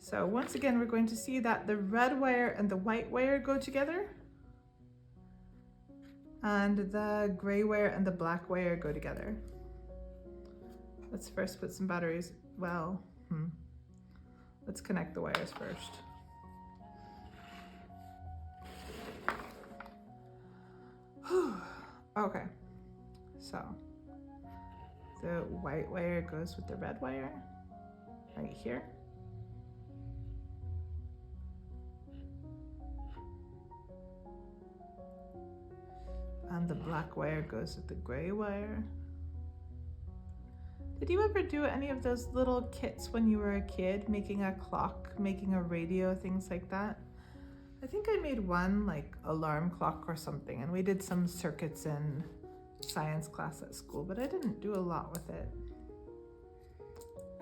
So once again, we're going to see that the red wire and the white wire go together, and the gray wire and the black wire go together. Let's first put some batteries. Well, let's connect the wires first. Okay, so the white wire goes with the red wire right here. And the black wire goes with the gray wire. Did you ever do any of those little kits when you were a kid, making a clock, making a radio, things like that? I think I made one like alarm clock or something, and we did some circuits in science class at school, but I didn't do a lot with it.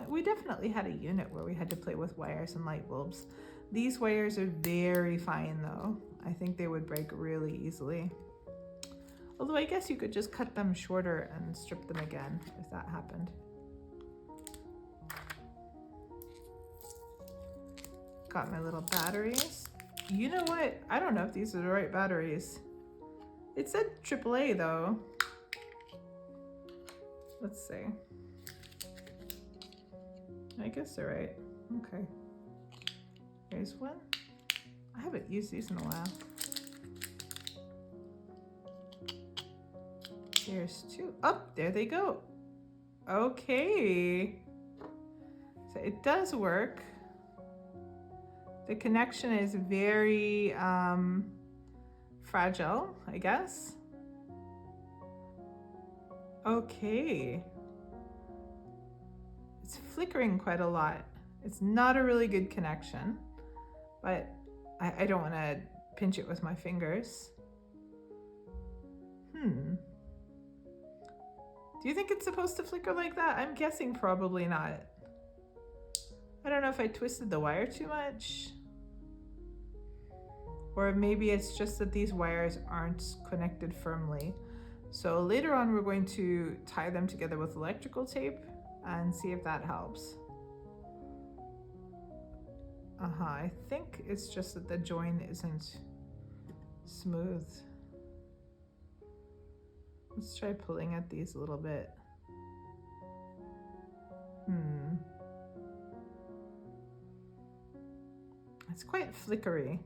We definitely had a unit where we had to play with wires and light bulbs. These wires are very fine though. I think they would break really easily. Although I guess you could just cut them shorter and strip them again if that happened. Got my little batteries. You know what? I don't know if these are the right batteries. It said AAA though. Let's see. I guess they're right. Okay. Here's one. I haven't used these in a while. Here's two. Oh, there they go. Okay. So it does work. The connection is very fragile, I guess. Okay. It's flickering quite a lot. It's not a really good connection, but I don't want to pinch it with my fingers. Do you think it's supposed to flicker like that? I'm guessing probably not. I don't know if I twisted the wire too much. Or maybe it's just that these wires aren't connected firmly. So later on, we're going to tie them together with electrical tape and see if that helps. I think it's just that the join isn't smooth. Let's try pulling at these a little bit. It's quite flickery.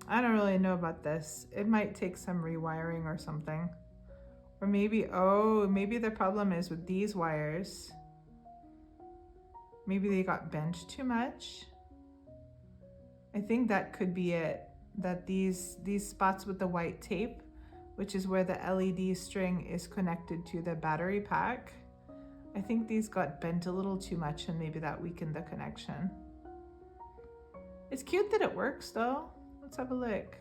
I don't really know about this. It might take some rewiring or something. Or maybe, maybe the problem is with these wires. Maybe they got bent too much. I think that could be it. That these spots with the white tape, which is where the LED string is connected to the battery pack, I think these got bent a little too much and maybe that weakened the connection. It's cute that it works though. Let's have a look.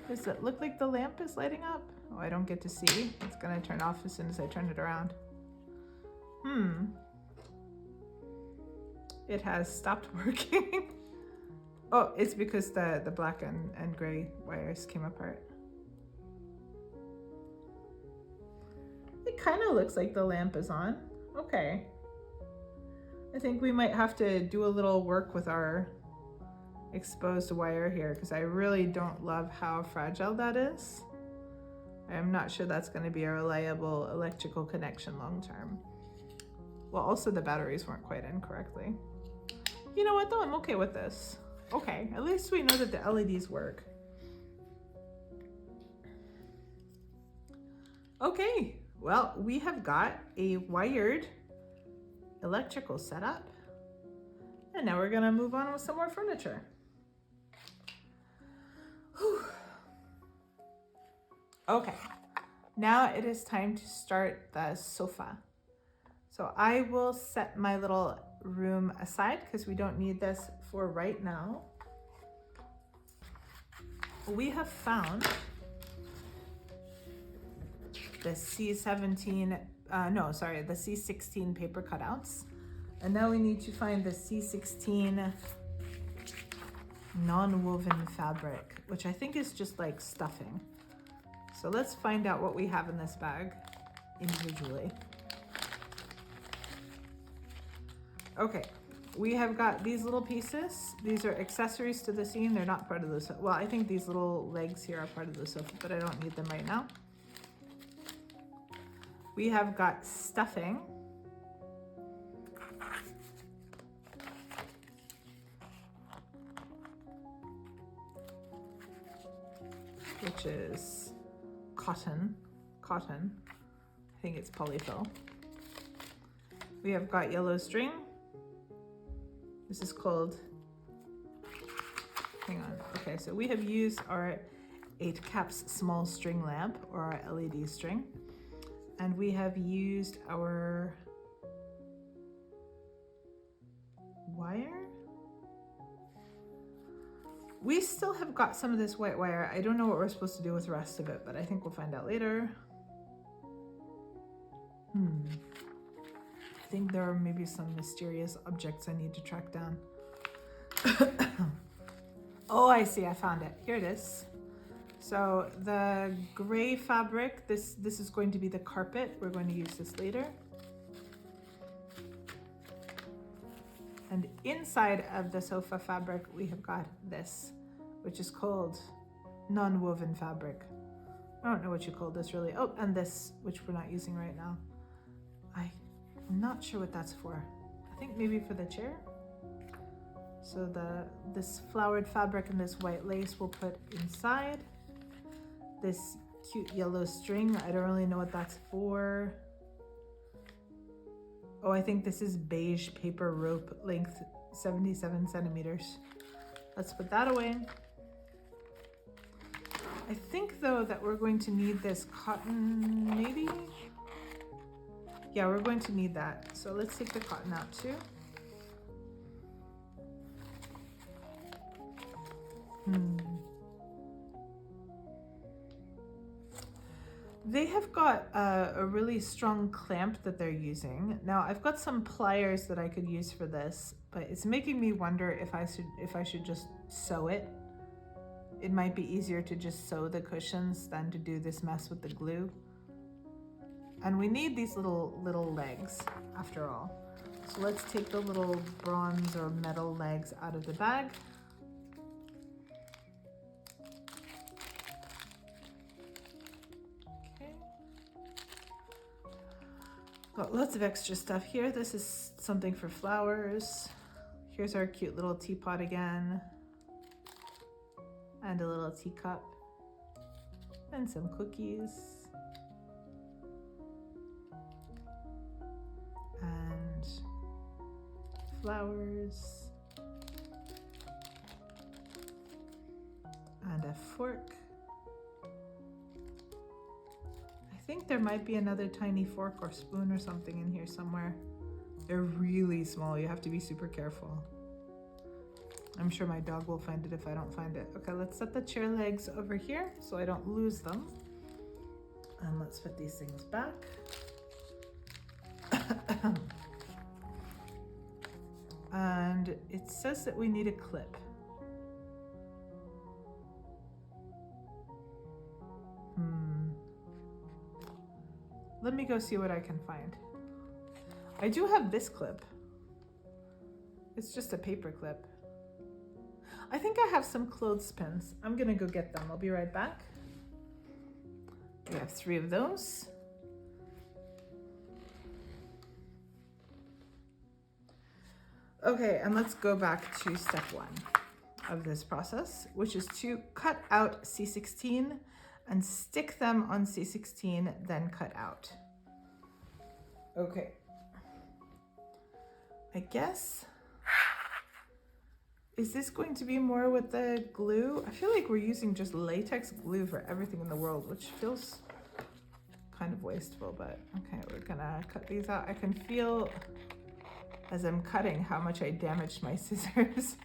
Does it look like the lamp is lighting up? Oh, I don't get to see. It's gonna turn off as soon as I turn it around. It has stopped working. Oh, it's because the black and gray wires came apart. It kind of looks like the lamp is on. Okay. I think we might have to do a little work with our exposed wire here because I really don't love how fragile that is. I'm not sure that's going to be a reliable electrical connection long term. Well, also the batteries weren't quite in correctly. You know what though? I'm okay with this. Okay, at least we know that the LEDs work. Okay, well, we have got a wired electrical setup. And now we're gonna move on with some more furniture. Whew. Okay, now it is time to start the sofa. So I will set my little room aside because we don't need this for right now. We have found the C16 paper cutouts. And now we need to find the C16 non-woven fabric, which I think is just like stuffing. So let's find out what we have in this bag. individually. Okay, we have got these little pieces. These are accessories to the scene. They're not part of the sofa. Well, I think these little legs here are part of the sofa, but I don't need them right now. We have got stuffing. Which is cotton. I think it's polyfill. We have got yellow string. This is called, hang on. Okay, so we have used our 8 caps small string lamp, or our LED string. And we have used our wire. We still have got some of this white wire. I don't know what we're supposed to do with the rest of it, but I think we'll find out later. I think there are maybe some mysterious objects I need to track down. Oh, I see, I found it. Here it is. So the gray fabric, this is going to be the carpet. We're going to use this later. And inside of the sofa fabric, we have got this, which is called non-woven fabric. I don't know what you call this really. Oh, and this, which we're not using right now. I'm not sure what that's for. I think maybe for the chair. So this flowered fabric and this white lace we'll put inside. This cute yellow string, I don't really know what that's for. Oh, I think this is beige paper rope, length 77 centimeters. Let's put that away. I think though that we're going to need this cotton, maybe? Yeah, we're going to need that. So let's take the cotton out too. They have got a really strong clamp that they're using. Now I've got some pliers that I could use for this, but it's making me wonder if I should just sew it. It might be easier to just sew the cushions than to do this mess with the glue. And we need these little legs after all. So let's take the little bronze or metal legs out of the bag. Okay. Got lots of extra stuff here. This is something for flowers. Here's our cute little teapot again. And a little teacup. And some cookies. And flowers. And a fork. I think there might be another tiny fork or spoon or something in here somewhere. They're really small, you have to be super careful. I'm sure my dog will find it if I don't find it. Okay, let's set the chair legs over here so I don't lose them. And let's put these things back. And it says that we need a clip. Let me go see what I can find. I do have this clip. It's just a paper clip. I think I have some clothespins. I'm gonna go get them. I'll be right back. We have 3 of those. Okay, and let's go back to step 1 of this process, which is to cut out C16 and stick them on C16, then cut out. Okay. I guess, is this going to be more with the glue? I feel like we're using just latex glue for everything in the world, which feels kind of wasteful, but okay, we're gonna cut these out. I can feel as I'm cutting how much I damaged my scissors.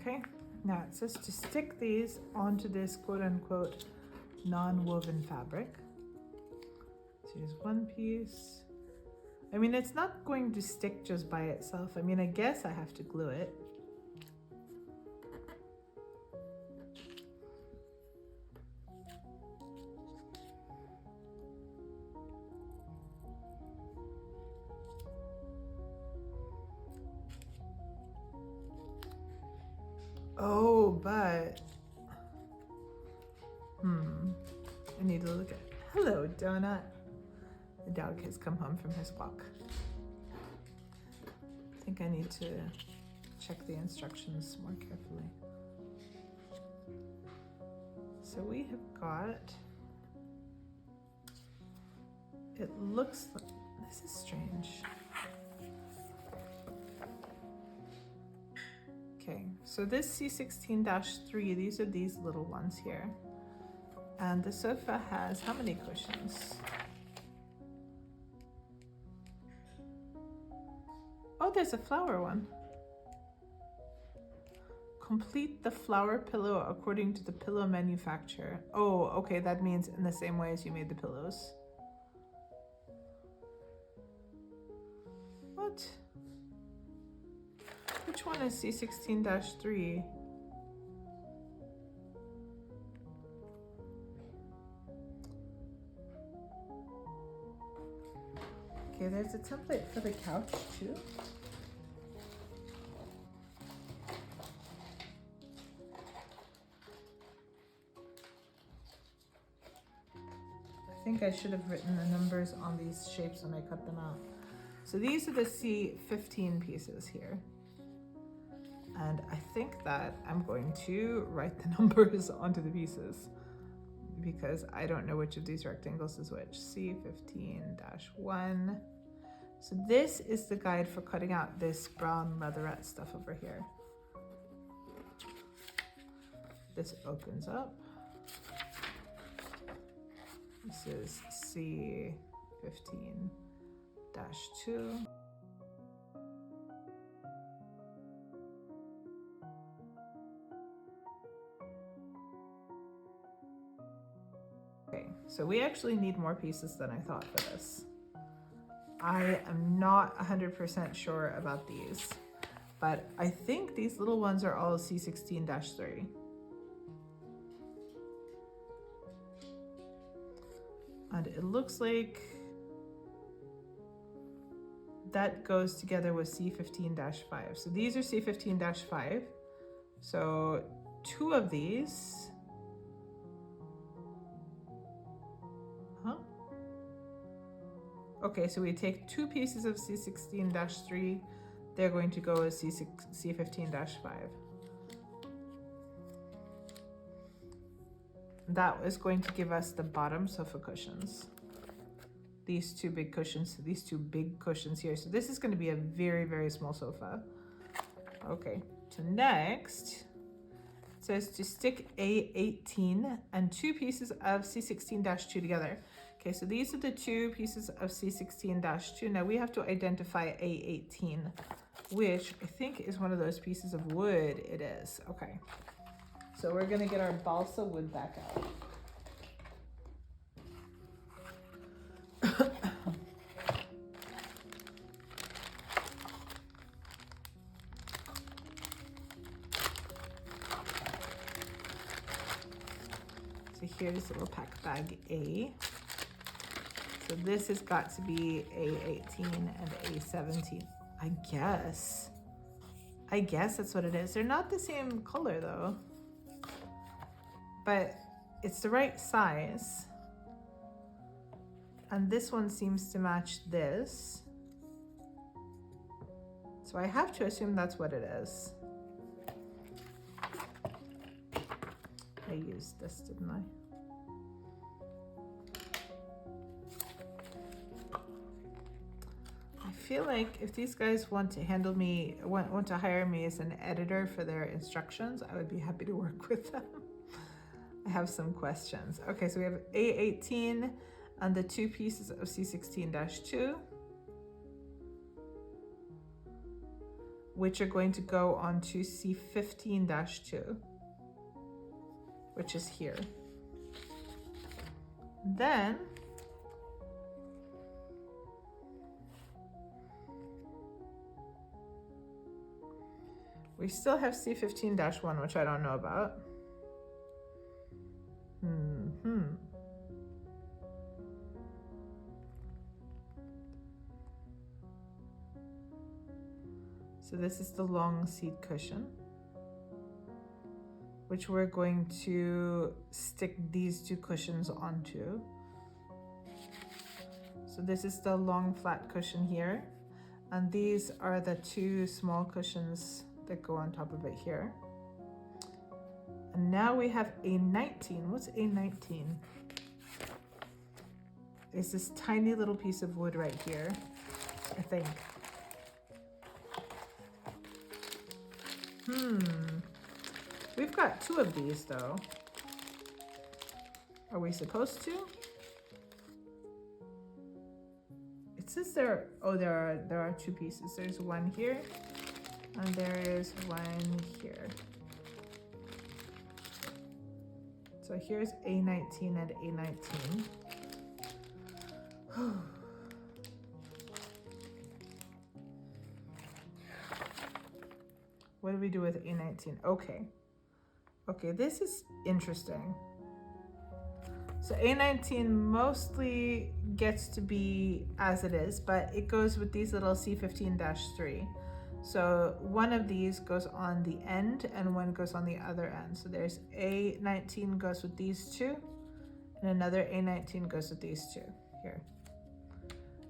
Okay, now it says to stick these onto this quote-unquote non-woven fabric. So here's one piece. I mean, it's not going to stick just by itself. I mean, I guess I have to glue it. Oh, but I need to look at. Hello, Donut. The dog has come home from his walk. I think I need to check the instructions more carefully. So we have got, it looks like, this is strange. Okay, so this C16-3, these are these little ones here. And the sofa has how many cushions? Oh, there's a flower one. Complete the flower pillow according to the pillow manufacturer. Oh, okay, that means in the same way as you made the pillows. What? Which one is C16-3? Okay, there's a template for the couch too. I think I should have written the numbers on these shapes when I cut them out. So these are the C15 pieces here. And I think that I'm going to write the numbers onto the pieces because I don't know which of these rectangles is which. C15-1. So this is the guide for cutting out this brown leatherette stuff over here. This opens up. This is C15-2. Okay, so we actually need more pieces than I thought for this. I am not 100% sure about these, but I think these little ones are all C16-3. And it looks like that goes together with C15-5. So these are C15-5. So two of these, okay, so we take two pieces of C16-3, they're going to go as C15-5. That is going to give us the bottom sofa cushions. These two big cushions here. So this is going to be a very, very small sofa. Okay, so next, it says to stick A18 and two pieces of C16-2 together. Okay, so these are the two pieces of C16-2. Now we have to identify A18, which I think is one of those pieces of wood. It is. Okay, so we're gonna get our balsa wood back out. So here's little pack bag A. So this has got to be A18 and A17. I guess that's what it is. They're not the same color though, but it's the right size. And this one seems to match this. So I have to assume that's what it is. I used this, didn't I? I feel like if these guys want to want to hire me as an editor for their instructions, I would be happy to work with them. I have some questions. Okay, so we have A18 and the two pieces of C16-2. which are going to go onto C15-2, which is here. Then we still have C15-1, which I don't know about. So this is the long seat cushion, which we're going to stick these two cushions onto. So this is the long flat cushion here, and these are the two small cushions that go on top of it here. And now we have A19. What's A19? It's this tiny little piece of wood right here, I think. We've got two of these though. Are we supposed to? It says there, oh, there are two pieces. There's one here and there is one here. So here's A19 and A19. What do we do with A19? Okay, this is interesting. So A19 mostly gets to be as it is, but it goes with these little C15-3. So one of these goes on the end and one goes on the other end. So there's A19 goes with these two, and another A19 goes with these two here.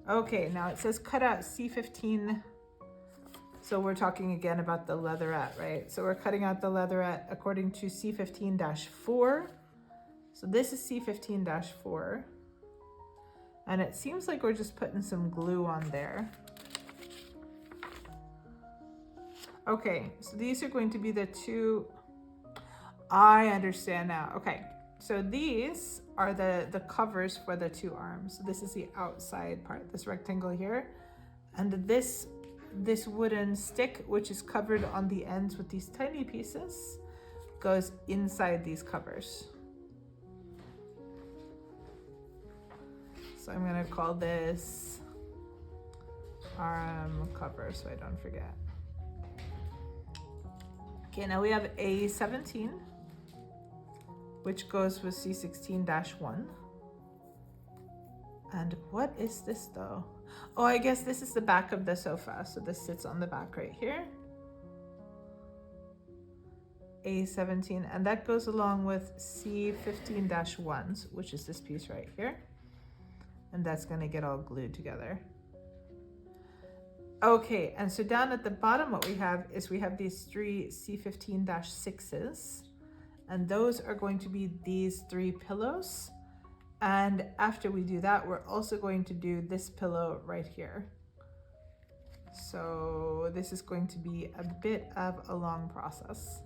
Okay, now it says cut out C15. So we're talking again about the leatherette, right? So we're cutting out the leatherette according to C15-4. So this is C15-4. And it seems like we're just putting some glue on there. Okay, so these are going to be the two. I understand now. Okay, so these are the covers for the two arms. So this is the outside part, this rectangle here. And this wooden stick, which is covered on the ends with these tiny pieces, goes inside these covers. So I'm gonna call this arm cover so I don't forget. Okay, now we have A17, which goes with C16-1. And what is this though? Oh, I guess this is the back of the sofa. So this sits on the back right here. A17, and that goes along with C15-1, which is this piece right here. And that's gonna get all glued together. Okay, and so down at the bottom what we have is we have these three C15-6s, and those are going to be these three pillows. And after we do that, we're also going to do this pillow right here. So this is going to be a bit of a long process.